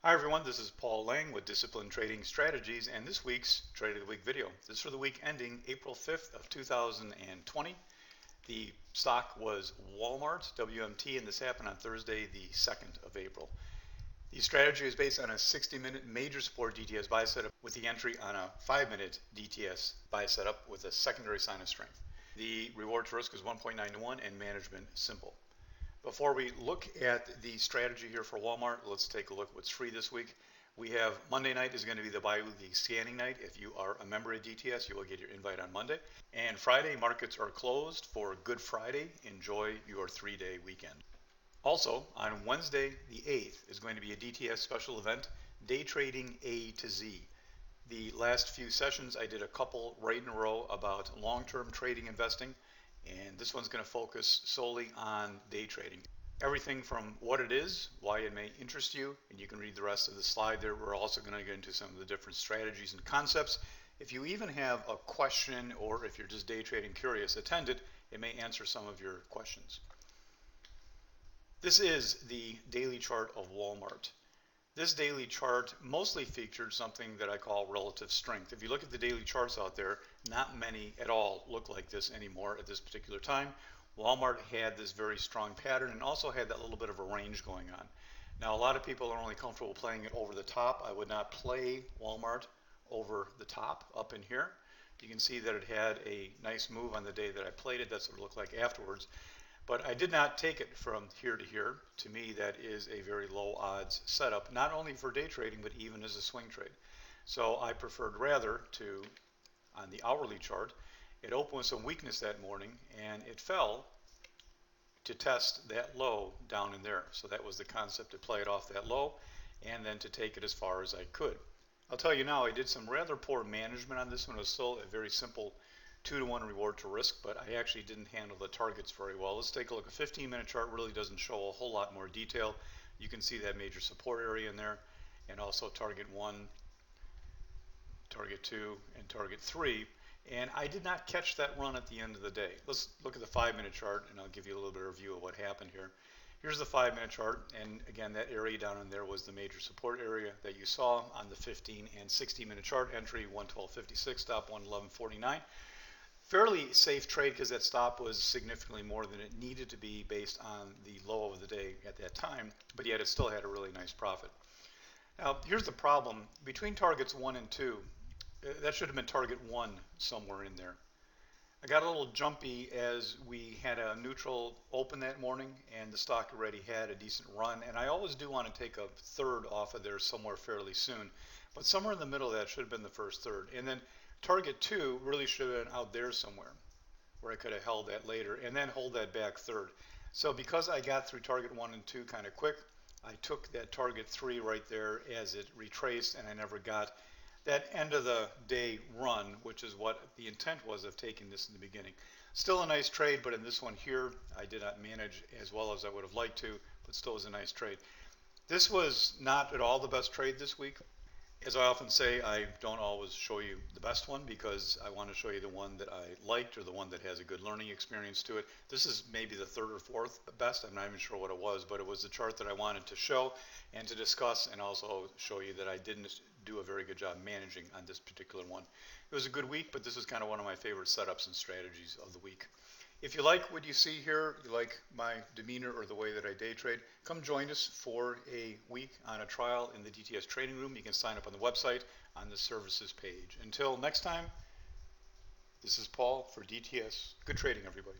Hi everyone, this is Paul Lange with Disciplined Trading Strategies and this week's Trade of the Week video. This is for the week ending April 5th of 2020. The stock was Walmart, WMT, and this happened on Thursday, the 2nd of April. The strategy is based on a 60-minute major support DTS buy setup with the entry on a 5-minute DTS buy setup with a secondary sign of strength. The reward to risk is 1.9 to 1 and management simple. Before we look at the strategy here for Walmart, let's take a look at what's free this week. We have Monday night is going to be the bi-weekly scanning night. If you are a member of DTS, you will get your invite on Monday. And Friday, markets are closed for Good Friday. Enjoy your 3-day weekend. Also, on Wednesday, the 8th, is going to be a DTS Special Event, Day Trading A to Z. The last few sessions, I did a couple right in a row about long-term trading investing. And this one's going to focus solely on day trading. Everything from what it is, why it may interest you, and you can read the rest of the slide there. We're also going to get into some of the different strategies and concepts. If you even have a question or if you're just day trading curious, attend it. It may answer some of your questions. This is the daily chart of Walmart. This daily chart mostly featured something that I call relative strength. If you look at the daily charts out there, not many at all look like this anymore at this particular time. Walmart had this very strong pattern and also had that little bit of a range going on. Now, a lot of people are only comfortable playing it over the top. I would not play Walmart over the top up in here. You can see that it had a nice move on the day that I played it. That's what it looked like afterwards. But I did not take it from here to here. To me, that is a very low odds setup, not only for day trading, but even as a swing trade. So I preferred rather to, on the hourly chart, it opened with some weakness that morning and it fell to test that low down in there. So that was the concept, to play it off that low and then to take it as far as I could. I'll tell you now, I did some rather poor management on this one. It was still a very simple 2-to-1 reward to risk, but I actually didn't handle the targets very well. Let's take a look. A 15-minute chart really doesn't show a whole lot more detail. You can see that major support area in there, and also target 1, target 2, and target 3. And I did not catch that run at the end of the day. Let's look at the 5-minute chart, and I'll give you a little bit of a view of what happened here. Here's the 5-minute chart, and again, that area down in there was the major support area that you saw on the 15 and 60-minute chart. Entry 112.56, stop 111.49. Fairly safe trade because that stop was significantly more than it needed to be based on the low of the day at that time, but yet it still had a really nice profit. Now, here's the problem. Between targets 1 and 2, that should have been target 1 somewhere in there. I got a little jumpy as we had a neutral open that morning and the stock already had a decent run, and I always do want to take a third off of there somewhere fairly soon, but somewhere in the middle of that should have been the first third. And then target 2 really should have been out there somewhere where I could have held that later and then hold that back third. So because I got through target 1 and 2 kind of quick, I took that target 3 right there as it retraced, and I never got that end of the day run, which is what the intent was of taking this in the beginning. Still a nice trade, but in this one here, I did not manage as well as I would have liked to, but still was a nice trade. This was not at all the best trade this week. As I often say, I don't always show you the best one because I want to show you the one that I liked or the one that has a good learning experience to it. This is maybe the third or fourth best. I'm not even sure what it was, but it was the chart that I wanted to show and to discuss, and also show you that I didn't do a very good job managing on this particular one. It was a good week, but this is kind of one of my favorite setups and strategies of the week. If you like what you see here, you like my demeanor or the way that I day trade, come join us for a week on a trial in the DTS Trading Room. You can sign up on the website on the services page. Until next time, this is Paul for DTS. Good trading, everybody.